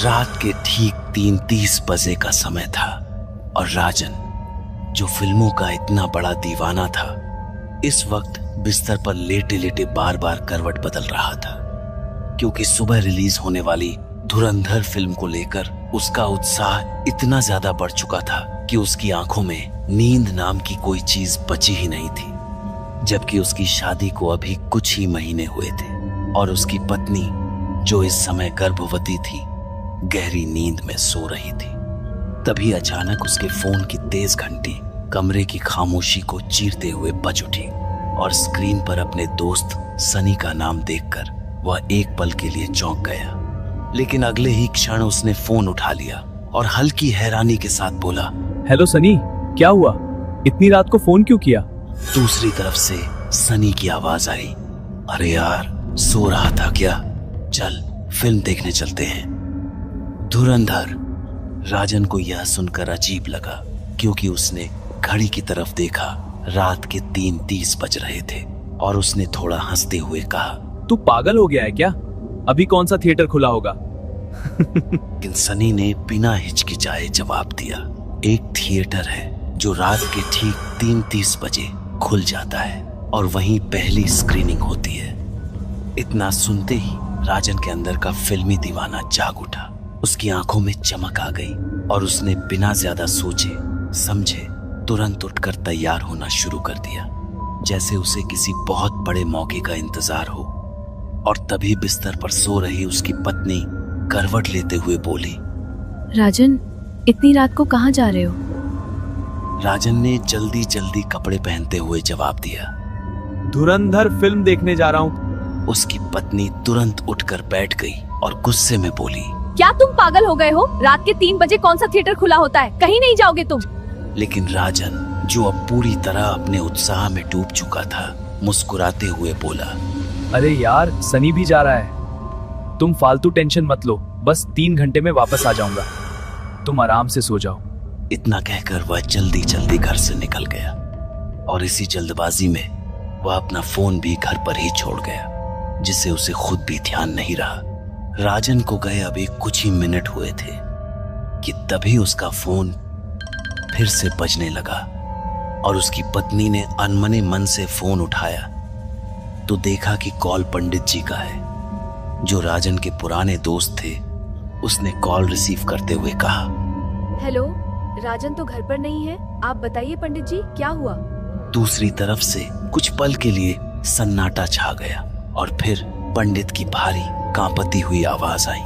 रात के ठीक 3:30 बजे का समय था और राजन, जो फिल्मों का इतना बड़ा दीवाना था, इस वक्त बिस्तर पर लेटे लेटे बार बार करवट बदल रहा था, क्योंकि सुबह रिलीज होने वाली धुरंधर फिल्म को लेकर उसका उत्साह इतना ज्यादा बढ़ चुका था कि उसकी आंखों में नींद नाम की कोई चीज बची ही नहीं थी। जबकि उसकी शादी को अभी कुछ ही महीने हुए थे और उसकी पत्नी, जो इस समय गर्भवती थी, गहरी नींद में सो रही थी। तभी अचानक उसके फोन की तेज घंटी कमरे की खामोशी को चीरते हुए बज उठी और स्क्रीन पर अपने दोस्त सनी का नाम देखकर वह एक पल के लिए चौंक गया। लेकिन अगले ही क्षण उसने फोन उठा लिया और हल्की हैरानी के साथ बोला, हेलो सनी, क्या हुआ? इतनी रात को फोन क्यों किया? दूसरी तरफ से सनी की आवाज आई, अरे यार, सो रहा था क्या? चल फिल्म देखने चलते हैं, धुरंधर। राजन को यह सुनकर अजीब लगा, क्योंकि उसने घड़ी की तरफ देखा। रात के 3:30 बज रहे थे और उसने थोड़ा हंसते हुए कहा, तू पागल हो गया है क्या? अभी कौन सा थिएटर खुला होगा? लेकिन सनी ने बिना हिचकिचाए जवाब दिया, एक थिएटर है जो रात के ठीक 3:30 बजे खुल जाता है और वहीं पहली स्क्रीनिंग होती है। इतना सुनते ही राजन के अंदर का फिल्मी दीवाना जाग उठा। उसकी आंखों में चमक आ गई और उसने बिना ज्यादा सोचे समझे तुरंत उठकर तैयार होना शुरू कर दिया, जैसे उसे किसी बहुत बड़े मौके का इंतजार हो। और तभी बिस्तर पर सो रही उसकी पत्नी करवट लेते हुए बोली, राजन, इतनी रात को कहाँ जा रहे हो? राजन ने जल्दी जल्दी कपड़े पहनते हुए जवाब दिया, धुरंधर फिल्म देखने जा रहा हूँ। उसकी पत्नी तुरंत उठकर बैठ गई और गुस्से में बोली, क्या तुम पागल हो गए हो? रात के 3 बजे कौन सा थिएटर खुला होता है? कहीं नहीं जाओगे तुम? लेकिन राजन, जो अब पूरी तरह अपने उत्साह में डूब चुका था, मुस्कुराते हुए बोला, अरे यार, सनी भी जा रहा है। तुम फालतू टेंशन मत लो, बस 3 घंटे में वापस आ जाऊंगा, तुम आराम से सो जाओ। इतना कहकर वह जल्दी जल्दी घर से निकल गया और इसी जल्दबाजी में वह अपना फोन भी घर पर ही छोड़ गया, जिससे उसे खुद भी ध्यान नहीं रहा। राजन को गए अभी कुछ ही मिनट हुए थे कि तभी उसका फोन फिर से बजने लगा और उसकी पत्नी ने अनमने मन से फोन उठाया तो देखा कि कॉल पंडित जी का है, जो राजन के पुराने दोस्त थे। उसने कॉल रिसीव करते हुए कहा, हेलो, राजन तो घर पर नहीं है, आप बताइए पंडित जी, क्या हुआ? दूसरी तरफ से कुछ पल के लिए सन्नाटा छा गया और फिर पंडित की भारी कांपती हुई आवाज आई,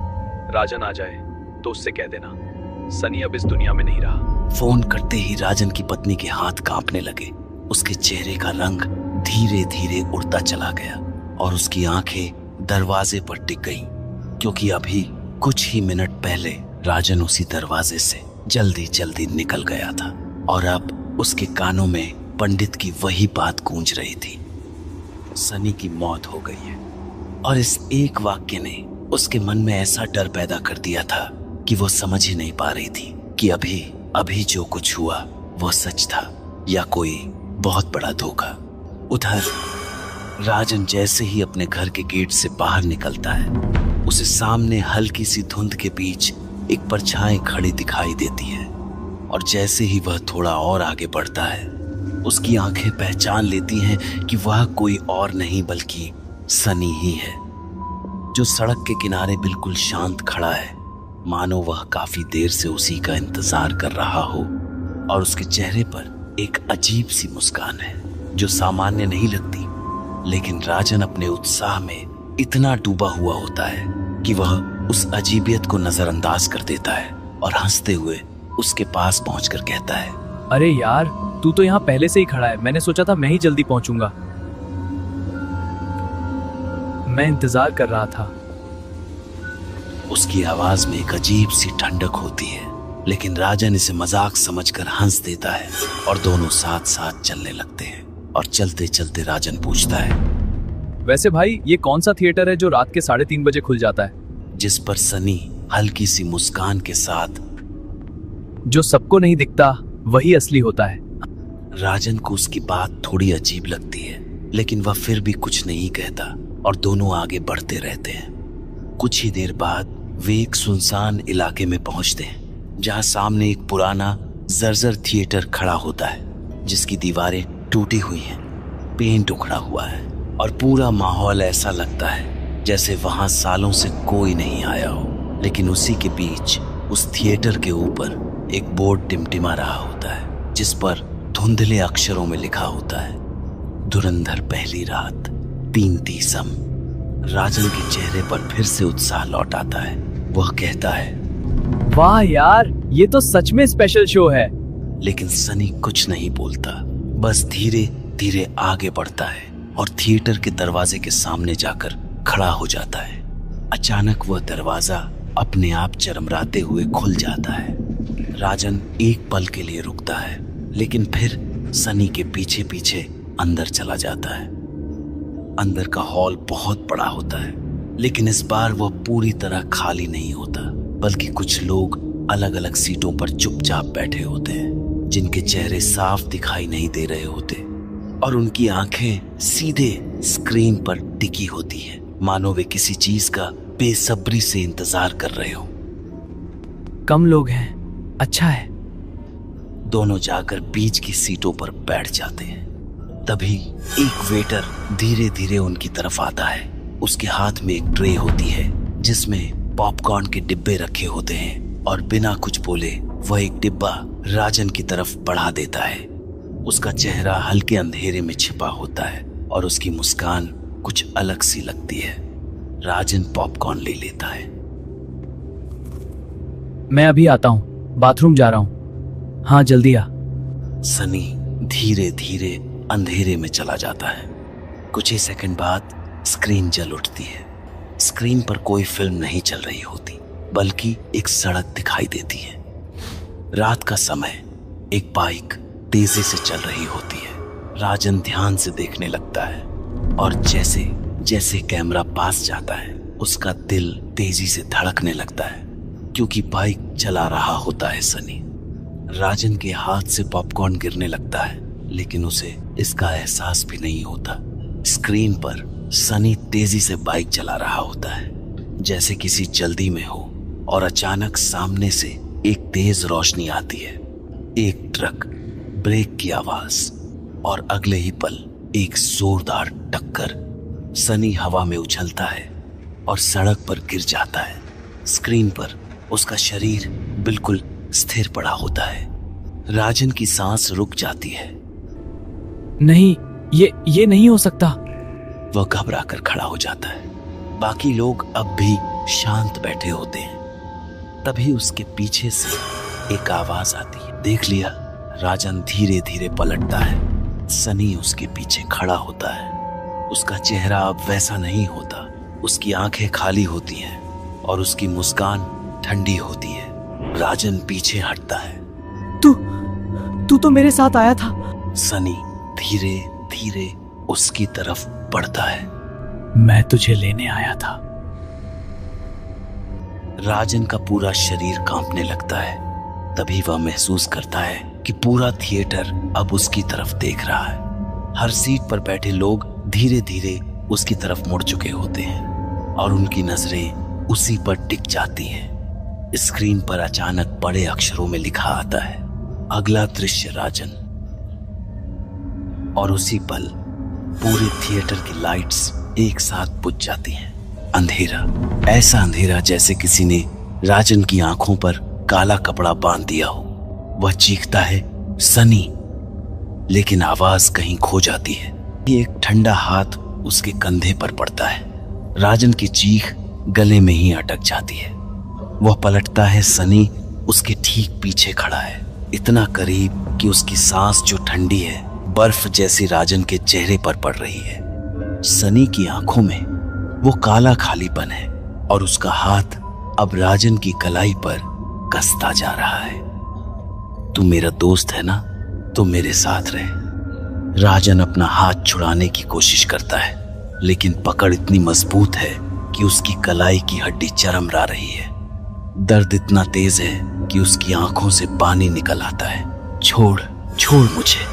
राजन आ जाए तो उससे कह देना सनी अब इस दुनिया में नहीं रहा। फोन करते ही राजन की पत्नी के हाथ कांपने लगे। उसके चेहरे का रंग धीरे धीरे उड़ता चला गया और उसकी आंखें दरवाजे पर टिक गईं, क्योंकि अभी कुछ ही मिनट पहले राजन उसी दरवाजे से जल्दी जल्दी निकल गया था और अब उसके कानों में पंडित की वही बात गूंज रही थी, सनी की मौत हो गई है। और इस एक वाक्य ने उसके मन में ऐसा डर पैदा कर दिया था कि वो समझ ही नहीं पा रही थी कि अभी जो कुछ हुआ वो सच था या कोई बहुत बड़ा धोखा। उधर राजन जैसे ही अपने घर के गेट से बाहर निकलता है, उसे सामने हल्की सी धुंध के बीच एक परछाई खड़ी दिखाई देती है और जैसे ही वह थोड़ा और आगे बढ़ता है, उसकी आंखें पहचान लेती हैं कि वह कोई और नहीं बल्कि सनी ही है, जो सड़क के किनारे बिल्कुल शांत खड़ा है, मानो वह काफी देर से उसी का इंतजार कर रहा हो। और उसके चेहरे पर एक अजीब सी मुस्कान है जो सामान्य नहीं लगती, लेकिन राजन अपने उत्साह में इतना डूबा हुआ होता है कि वह उस अजीबियत को नजरअंदाज कर देता है और हंसते हुए उसके पास पहुंचकर कहता है, अरे यार, तू तो यहाँ पहले से ही खड़ा है, मैंने सोचा था मैं ही जल्दी पहुंचूंगा, मैं इंतजार कर रहा था। उसकी आवाज में एक अजीब सी ठंडक होती है, लेकिन राजन इसे मजाक समझकर हंस देता है और दोनों साथ साथ चलने लगते हैं। और चलते चलते राजन पूछता है, वैसे भाई, ये कौन सा थिएटर है जो रात के 3:30 बजे खुल जाता है? जिस पर सनी हल्की सी मुस्कान के साथ, जो सबको नहीं दिखता वही असली होता है। राजन को उसकी बात थोड़ी अजीब लगती है, लेकिन वह फिर भी कुछ नहीं कहता और दोनों आगे बढ़ते रहते हैं। कुछ ही देर बाद वे एक सुनसान इलाके में पहुंचते हैं जहां सामने एक पुराना जर्जर थिएटर खड़ा होता है जिसकी दीवारें टूटी हुई हैं, पेंट उखड़ा हुआ है और पूरा माहौल ऐसा लगता है जैसे वहां सालों से कोई नहीं आया हो। लेकिन उसी के बीच उस थिएटर के ऊपर एक बोर्ड टिमटिमा रहा होता है जिस पर धुंधले अक्षरों में लिखा होता है, धुरंधर पहली रात 3:30। राजन के चेहरे पर फिर से उत्साह लौट आता है। वह कहता है, वाह यार, ये तो सच में स्पेशल शो है। लेकिन सनी कुछ नहीं बोलता, बस धीरे धीरे आगे बढ़ता है और थिएटर के दरवाजे के सामने जाकर खड़ा हो जाता है। अचानक वह दरवाजा अपने आप चरमराते हुए खुल जाता है। राजन एक पल के लिए रुकता है, लेकिन फिर सनी के पीछे पीछे अंदर चला जाता है। अंदर का हॉल बहुत बड़ा होता है, लेकिन इस बार वह पूरी तरह खाली नहीं होता, बल्कि कुछ लोग अलग अलग सीटों पर चुपचाप बैठे होते हैं, जिनके चेहरे साफ दिखाई नहीं दे रहे होते और उनकी आंखें सीधे स्क्रीन पर टिकी होती हैं, मानो वे किसी चीज का बेसब्री से इंतजार कर रहे हो। कम लोग हैं, अच्छा है। दोनों जाकर बीच की सीटों पर बैठ जाते हैं। तभी एक वेटर धीरे धीरे उनकी तरफ आता है। उसके हाथ में एक ट्रे होती है जिसमें पॉपकॉर्न के डिब्बे रखे होते हैं और बिना कुछ बोले वह एक डिब्बा राजन की तरफ बढ़ा देता है। उसका चेहरा हल्के अंधेरे में छिपा होता है और उसकी मुस्कान कुछ अलग सी लगती है। राजन पॉपकॉर्न ले लेता है। मैं अभी आता हूँ, बाथरूम जा रहा हूँ। हाँ, जल्दी आ। सनी धीरे धीरे अंधेरे में चला जाता है। कुछ ही सेकंड बाद स्क्रीन जल उठती है। स्क्रीन पर कोई फिल्म नहीं चल रही होती, बल्कि एक सड़क दिखाई देती है। रात का समय, एक बाइक तेजी से चल रही होती है। राजन ध्यान से देखने लगता है और जैसे जैसे कैमरा पास जाता है उसका दिल तेजी से धड़कने लगता है, क्योंकि बाइक चला रहा होता है सनी। राजन के हाथ से पॉपकॉर्न गिरने लगता है, लेकिन उसे इसका एहसास भी नहीं होता। स्क्रीन पर सनी तेजी से बाइक चला रहा होता है, जैसे किसी जल्दी में हो, और अचानक सामने से एक तेज रोशनी आती है। एक ट्रक, ब्रेक की आवाज और अगले ही पल एक जोरदार टक्कर। सनी हवा में उछलता है और सड़क पर गिर जाता है। स्क्रीन पर उसका शरीर बिल्कुल स्थिर पड़ा होता है। राजन की सांस रुक जाती है। नहीं, ये नहीं हो सकता। वह घबरा कर खड़ा हो जाता है। बाकी लोग अब भी शांत बैठे होते हैं। तभी उसके पीछे से एक आवाज आती है। देख लिया? राजन धीरे धीरे पलटता है। सनी उसके पीछे खड़ा होता है। उसका चेहरा अब वैसा नहीं होता। उसकी आंखें खाली होती हैं और उसकी मुस्कान ठंडी होती है। राजन पीछे हटता है। तू तो मेरे साथ आया था। सनी धीरे धीरे उसकी तरफ बढ़ता है। मैं तुझे लेने आया था। राजन का पूरा शरीर कांपने लगता है। तभी वह महसूस करता है कि पूरा थिएटर अब उसकी तरफ देख रहा है। हर सीट पर बैठे लोग धीरे धीरे उसकी तरफ मुड़ चुके होते हैं और उनकी नजरें उसी पर टिक जाती हैं। स्क्रीन पर अचानक बड़े अक्षरों में लिखा आता है, अगला दृश्य राजन। और उसी पल पूरे थिएटर की लाइट्स एक साथ बुझ जाती हैं। अंधेरा, ऐसा अंधेरा जैसे किसी ने राजन की आंखों पर काला कपड़ा बांध दिया हो। वह चीखता है, सनी, लेकिन आवाज कहीं खो जाती है। एक ठंडा हाथ उसके कंधे पर पड़ता है। राजन की चीख गले में ही अटक जाती है। वह पलटता है। सनी उसके ठीक पीछे खड़ा है, इतना करीब कि उसकी सांस जो ठंडी है, बर्फ जैसी राजन के चेहरे पर पड़ रही है। सनी की आंखों में वो काला खालीपन है और उसका हाथ अब राजन की कलाई पर कसता जा रहा है। तू मेरा दोस्त है ना, तो मेरे साथ रहे। राजन अपना हाथ छुड़ाने की कोशिश करता है, लेकिन पकड़ इतनी मजबूत है कि उसकी कलाई की हड्डी चरमरा रही है। दर्द इतना तेज है कि उसकी आंखों से पानी निकल आता है। छोड़ मुझे।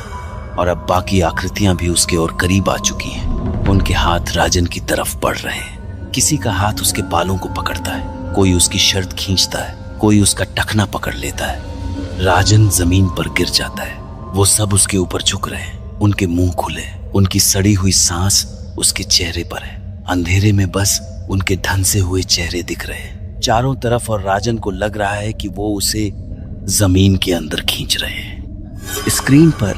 और अब बाकी आकृतियां भी उसके और करीब आ चुकी हैं। उनके हाथ राजन की तरफ बढ़ रहे हैं। किसी का हाथ उसके बालों को पकड़ता है कोई उसकी शर्ट खींचता है, कोई उसका टखना पकड़ लेता है। राजन जमीन पर गिर जाता है। वो सब उसके ऊपर झुक रहे हैं, उनके मुंह खुले, उनकी सड़ी हुई सांस उसके चेहरे पर है। अंधेरे में बस उनके ढंसे हुए चेहरे दिख रहे हैं चारों तरफ, और राजन को लग रहा है कि वो उसे जमीन के अंदर खींच रहे हैं। स्क्रीन पर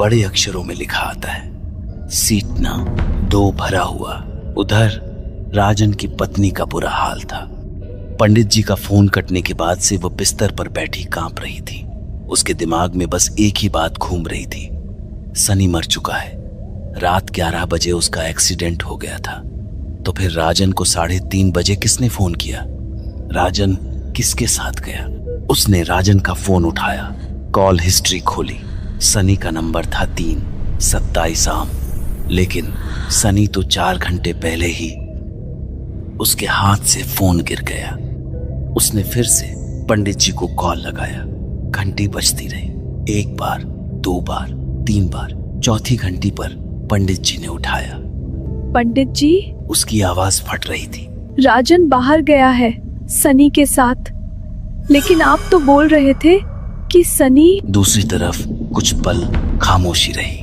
बड़े अक्षरों में लिखा आता है, सीट नंबर 2 भरा हुआ। उधर राजन की पत्नी का बुरा हाल था। पंडित जी का फोन कटने के बाद से वो बिस्तर पर बैठी कांप रही थी। उसके दिमाग में बस एक ही बात घूम रही थी, सनी मर चुका है। रात 11 बजे उसका एक्सीडेंट हो गया था। तो फिर राजन को 3:30 बजे किसने फोन किया? राजन किसके साथ गया? उसने राजन का फोन उठाया, कॉल हिस्ट्री खोली। सनी का नंबर था 327 आम, लेकिन सनी तो 4 घंटे पहले ही उसके हाथ से फोन गिर गया। उसने फिर से पंडित जी को कॉल लगाया। घंटी बजती रही, 1 बार, 2 बार, 3 बार। चौथी घंटी पर पंडित जी ने उठाया। पंडित जी, उसकी आवाज फट रही थी। राजन बाहर गया है सनी के साथ, लेकिन आप तो बोल रहे थे कि सनी। दूसरी तरफ कुछ पल खामोशी रही।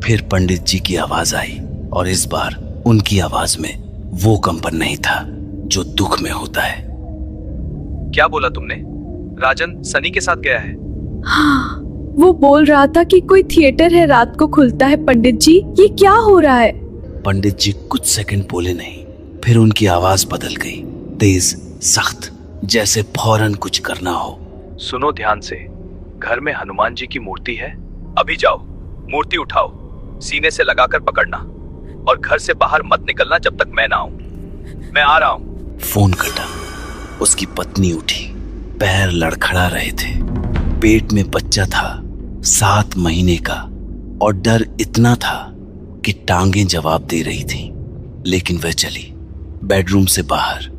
फिर पंडित जी की आवाज आई, और इस बार उनकी आवाज में वो कंपन नहीं था जो दुख में होता है। क्या बोला तुमने? राजन सनी के साथ गया है? हाँ, वो बोल रहा था कि कोई थिएटर है, रात को खुलता है। पंडित जी, ये क्या हो रहा है? पंडित जी कुछ सेकंड बोले नहीं, फिर उनकी आवाज बदल गई, तेज, सख्त, जैसे फौरन कुछ करना हो। सुनो ध्यान से, घर में हनुमान जी की मूर्ति है। अभी जाओ, मूर्ति उठाओ, सीने से लगाकर पकड़ना, और घर से बाहर मत निकलना जब तक मैं ना आऊं। मैं आ रहा हूं। फोन कटा। उसकी पत्नी उठी, पैर लड़खड़ा रहे थे। पेट में बच्चा था 7 महीने का, और डर इतना था कि टांगें जवाब दे रही थी। लेकिन वह चली। बेडरूम से बाहर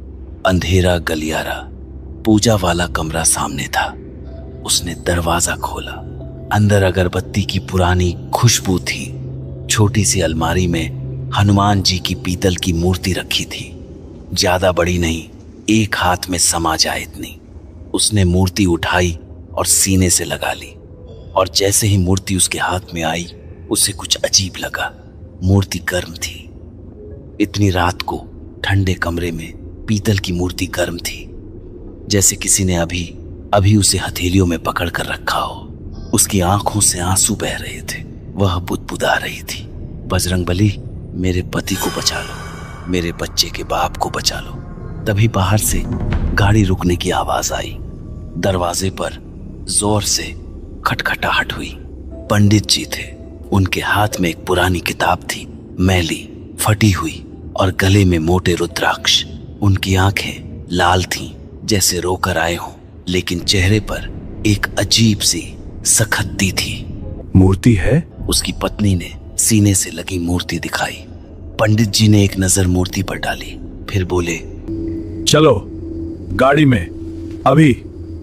अंधेरा गलियारा, पूजा वाला कमरा सामने था। उसने दरवाजा खोला। अंदर अगरबत्ती की पुरानी खुशबू थी। छोटी सी अलमारी में हनुमान जी की पीतल की मूर्ति रखी थी, ज्यादा बड़ी नहीं, एक हाथ में समा जाए इतनी। उसने मूर्ति उठाई और सीने से लगा ली, और जैसे ही मूर्ति उसके हाथ में आई, उसे कुछ अजीब लगा। मूर्ति गर्म थी। इतनी रात को ठंडे कमरे में पीतल की मूर्ति गर्म थी, जैसे किसी ने अभी उसे हथेलियों में पकड़ कर रखा हो। उसकी आंखों से आंसू बह रहे थे। वह बुदबुदा रही थी, बजरंगबली, मेरे पति को बचा लो, मेरे बच्चे के बाप को बचा लो। तभी बाहर से गाड़ी रुकने की आवाज आई। दरवाजे पर जोर से खटखटाहट हुई। पंडित जी थे। उनके हाथ में एक पुरानी किताब थी, मैली, फटी हुई, और गले में मोटे रुद्राक्ष। उनकी आंखें लाल थीं, जैसे रोकर आए हों, लेकिन चेहरे पर एक अजीब सी सखत्ती थी। मूर्ति है? उसकी पत्नी ने सीने से लगी मूर्ति दिखाई। पंडित जी ने एक नजर मूर्ति पर डाली, फिर बोले, चलो गाड़ी में, अभी।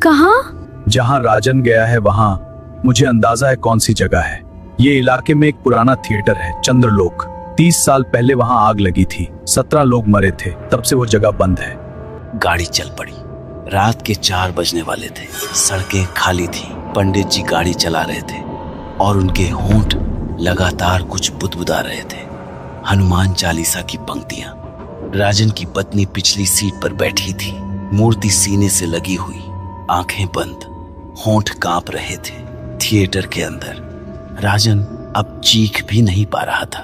कहाँ? जहाँ राजन गया है वहाँ। मुझे अंदाजा है कौन सी जगह है। ये इलाके में एक पुराना थिएटर है, चंद्रलोक। 30 साल पहले वहाँ आग लगी थी, 17 लोग मरे थे, तब से वो जगह बंद है। गाड़ी चल पड़ी। रात के 4 बजने वाले थे। सड़कें खाली थी। पंडित जी गाड़ी चला रहे थे, और उनके होंठ लगातार कुछ बुदबुदा रहे थे, हनुमान चालीसा की पंक्तियां। राजन की पत्नी पिछली सीट पर बैठी थी, मूर्ति सीने से लगी हुई, आंखें बंद, होंठ कांप रहे थे। थिएटर के अंदर राजन अब चीख भी नहीं पा रहा था।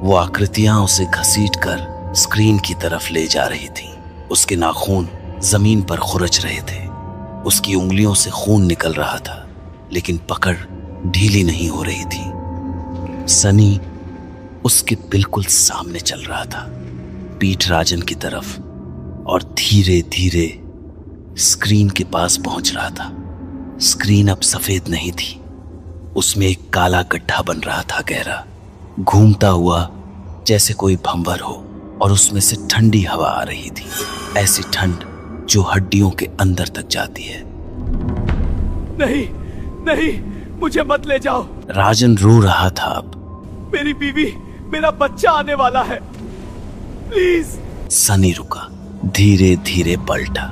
वो आकृतियां उसे घसीटकर स्क्रीन की तरफ ले जा रही थी। उसके नाखून जमीन पर खुरच रहे थे। उसकी उंगलियों से खून निकल रहा था, लेकिन पकड़ ढीली नहीं हो रही थी। सनी उसके बिल्कुल सामने चल रहा था, पीठ राजन की तरफ, और धीरे धीरे स्क्रीन के पास पहुंच रहा था। स्क्रीन अब सफेद नहीं थी, उसमें एक काला गड्ढा बन रहा था, गहरा, घूमता हुआ, जैसे कोई भंवर हो, और उसमें से ठंडी हवा आ रही थी, ऐसी ठंड जो हड्डियों के अंदर तक जाती है। नहीं नहीं, मुझे मत ले जाओ। राजन रो रहा था। अब मेरी बीवी, मेरा बच्चा आने वाला है, प्लीज। सनी रुका, धीरे धीरे पलटा।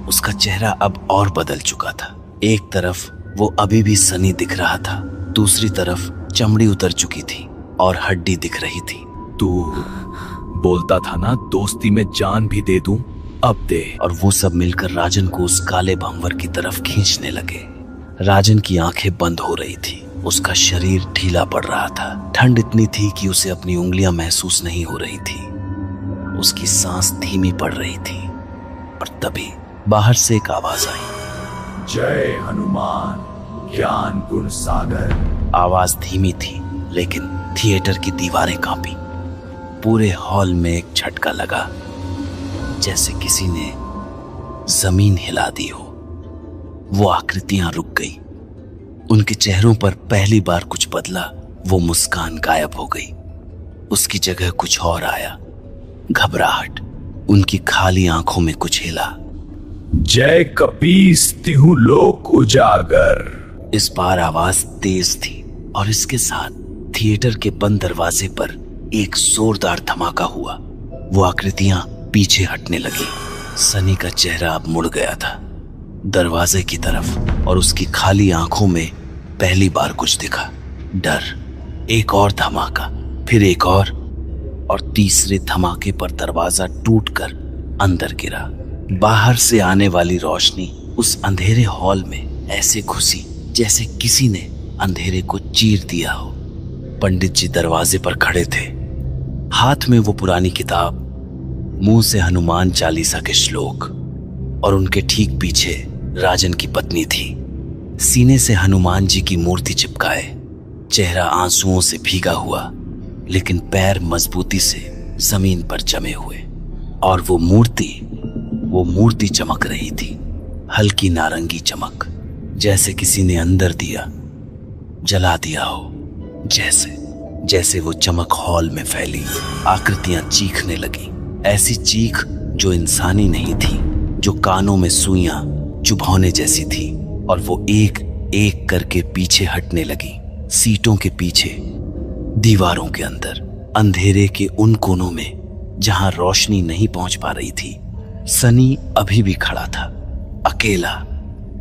उसका चेहरा अब और बदल चुका था। एक तरफ वो अभी भी सनी दिख रहा था, दूसरी तरफ चमड़ी उतर चुकी थी और हड्डी दिख रही थी। तू बोलता था ना दोस्ती में जान भी दे दूं, अब दे। और वो सब मिलकर राजन को उस काले भंवर की तरफ खींचने लगे। राजन की आंखें बंद हो रही थी, उसका शरीर ढीला पड़ रहा था। ठंड इतनी थी कि उसे अपनी उंगलियां महसूस नहीं हो रही थी। उसकी सांस धीमी पड़ रही थी और तभी बाहर से एक आवाज आई, जय हनुमान ज्ञान गुण सागर। आवाज धीमी थी लेकिन थिएटर की दीवारें कांपी। पूरे हॉल में एक झटका लगा, जैसे किसी ने जमीन हिला दी हो। वो आकृतियां रुक गई, उनके चेहरों पर पहली बार कुछ बदला। वो मुस्कान गायब हो गई, उसकी जगह कुछ और आया, घबराहट। उनकी खाली आंखों में कुछ हिला। जय कपीस तिहु लोक उजागर। इस बार आवाज तेज थी और इसके साथ थिएटर के बंद दरवाजे पर एक जोरदार धमाका हुआ। वो आकृतियां पीछे हटने लगी। सनी का चेहरा अब मुड़ गया था दरवाजे की तरफ और उसकी खाली आंखों में पहली बार कुछ दिखा, डर। एक और धमाका, फिर एक और तीसरे धमाके पर दरवाजा टूटकर अंदर गिरा। बाहर से आने वाली रोशनी उस अंधेरे हॉल में ऐसे घुसी जैसे किसी ने अंधेरे को चीर दिया हो। पंडित जी दरवाजे पर खड़े थे, हाथ में वो पुरानी किताब, मुंह से हनुमान चालीसा के श्लोक, और उनके ठीक पीछे राजन की पत्नी थी। सीने से हनुमान जी की मूर्ति चिपकाए, चेहरा आंसुओं से भीगा हुआ लेकिन पैर मजबूती से जमीन पर जमे हुए। और वो मूर्ति चमक रही थी, हल्की नारंगी चमक, जैसे किसी ने अंदर दिया जला दिया हो। जैसे वो चमक हॉल में फैली, आकृतियां चीखने लगी, ऐसी चीख जो इंसानी नहीं थी, जो कानों में सुइयां चुभौने जैसी थी। और वो एक एक करके पीछे हटने लगी, सीटों के पीछे, दीवारों के अंदर, अंधेरे के उन कोनों में जहां रोशनी नहीं पहुंच पा रही थी। सनी अभी भी खड़ा था, अकेला।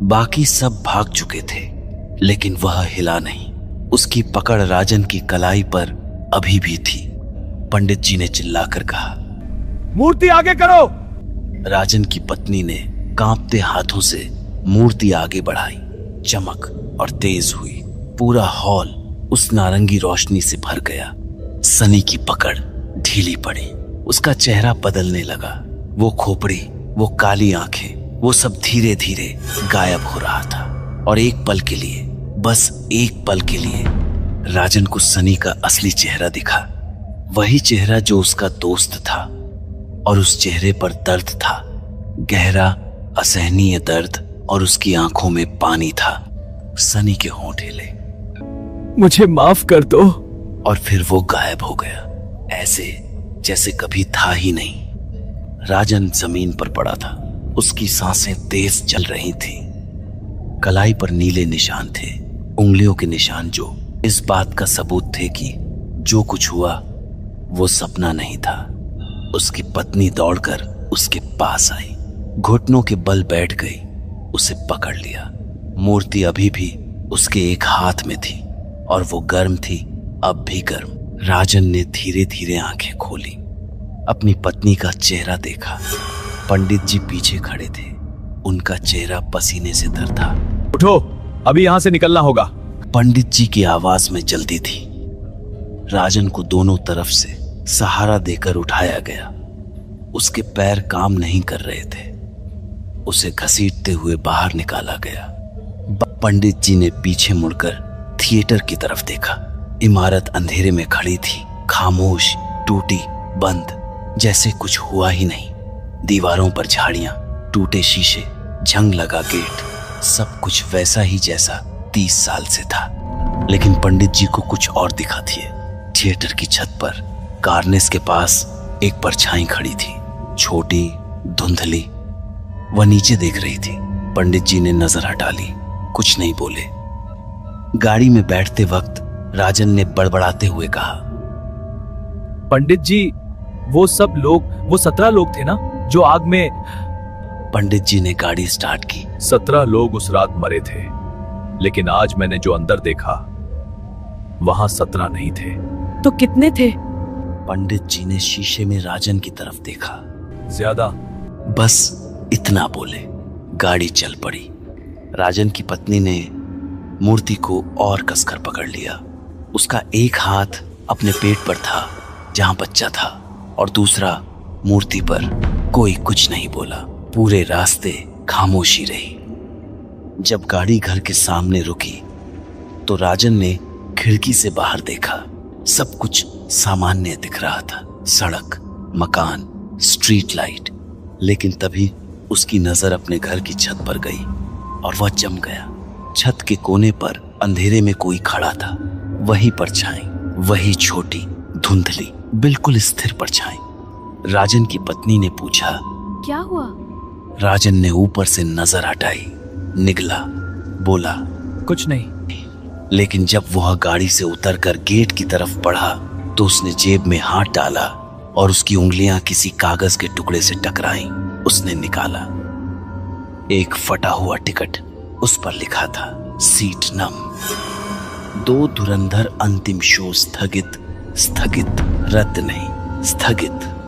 बाकी सब भाग चुके थे लेकिन वह हिला नहीं। उसकी पकड़ राजन की कलाई पर अभी भी थी। पंडित जी ने चिल्लाकर कहा, मूर्ति आगे करो। राजन की पत्नी ने कांपते हाथों से मूर्ति आगे बढ़ाई। चमक और तेज हुई, पूरा हॉल उस नारंगी रोशनी से भर गया। सनी की पकड़ ढीली पड़ी, उसका चेहरा बदलने लगा। वो खोपड़ी, वो काली आंखें, वो सब धीरे धीरे गायब हो रहा था। और एक पल के लिए, बस एक पल के लिए, राजन को सनी का असली चेहरा दिखा। वही चेहरा जो उसका दोस्त था। और उस चेहरे पर दर्द था, गहरा असहनीय दर्द, और उसकी आंखों में पानी था। सनी के होंठ हिले, मुझे माफ कर दो। और फिर वो गायब हो गया, ऐसे जैसे कभी था ही नहीं। राजन जमीन पर पड़ा था, उसकी सांसें तेज चल रही थी। कलाई पर नीले निशान थे, उंगलियों के निशान जो इस बात का सबूत थे कि जो कुछ हुआ वो सपना नहीं था। उसकी पत्नी दौड़कर उसके पास आई, घुटनों के बल बैठ गई, उसे पकड़ लिया। मूर्ति अभी भी उसके एक हाथ में थी और वो गर्म थी, अब भी गर्म। राजन ने धीरे धीरे आंखें खोली, अपनी पत्नी का चेहरा देखा। पंडित जी पीछे खड़े थे, उनका चेहरा पसीने से तर था। उठो, अभी यहां से निकलना होगा। पंडित जी की आवाज में जल्दी थी। राजन को दोनों तरफ से सहारा देकर उठाया गया। उसके पैर काम नहीं कर रहे थे, उसे घसीटते हुए बाहर निकाला गया। पंडित जी ने पीछे मुड़कर थिएटर की तरफ देखा। इमारत अंधेरे में खड़ी थी, खामोश, टूटी, बंद, जैसे कुछ हुआ ही नहीं। दीवारों पर झाड़ियां, टूटे शीशे, जंग लगा गेट, सब कुछ वैसा ही जैसा 30 साल से था। लेकिन पंडित जी को कुछ और दिखा थी। थिएटर की छत पर कार्निस के पास एक परछाई खड़ी थी, छोटी, धुंधली। वह नीचे देख रही थी। पंडित जी ने नजर हटा ली, कुछ नहीं बोले। गाड़ी में बैठते वक्त राजन ने बड़बड़ाते हुए कहा, पंडित जी, वो सब लोग, वो 17 लोग थे ना जो आग में। पंडित जी ने गाड़ी स्टार्ट की। 17 लोग उस रात मरे थे, लेकिन आज मैंने जो अंदर देखा वहां 17 नहीं थे। तो कितने थे? पंडित जी ने शीशे में राजन की तरफ देखा। ज्यादा। बस इतना बोले, गाड़ी चल पड़ी। राजन की पत्नी ने मूर्ति को और कसकर पकड़ लिया। उसका एक हाथ अपने पेट पर था जहां बच्चा था, और दूसरा मूर्ति पर। कोई कुछ नहीं बोला। पूरे रास्ते खामोशी रही। जब गाड़ी घर के सामने रुकी तो राजन ने खिड़की से बाहर देखा। सब कुछ सामान्य दिख रहा था, सड़क, मकान, स्ट्रीट लाइट। लेकिन तभी उसकी नजर अपने घर की छत पर गई और वह जम गया। छत के कोने पर अंधेरे में कोई खड़ा था। वही परछाई, वही छोटी, धुंधली, बिल्कुल स्थिर परछाई। राजन की पत्नी ने पूछा, क्या हुआ? राजन ने ऊपर से नजर हटाई, निगला, बोला, कुछ नहीं। लेकिन जब वह गाड़ी से उतरकर गेट की तरफ बढ़ा तो उसने जेब में हाथ डाला और उसकी उंगलियां किसी कागज के टुकड़े से टकराईं। उसने निकाला एक फटा हुआ टिकट। उस पर लिखा था, सीट नम। 2 धुरंधर अंतिम शो स्थगित, स्थगित, रद्द नहीं, स्थगित।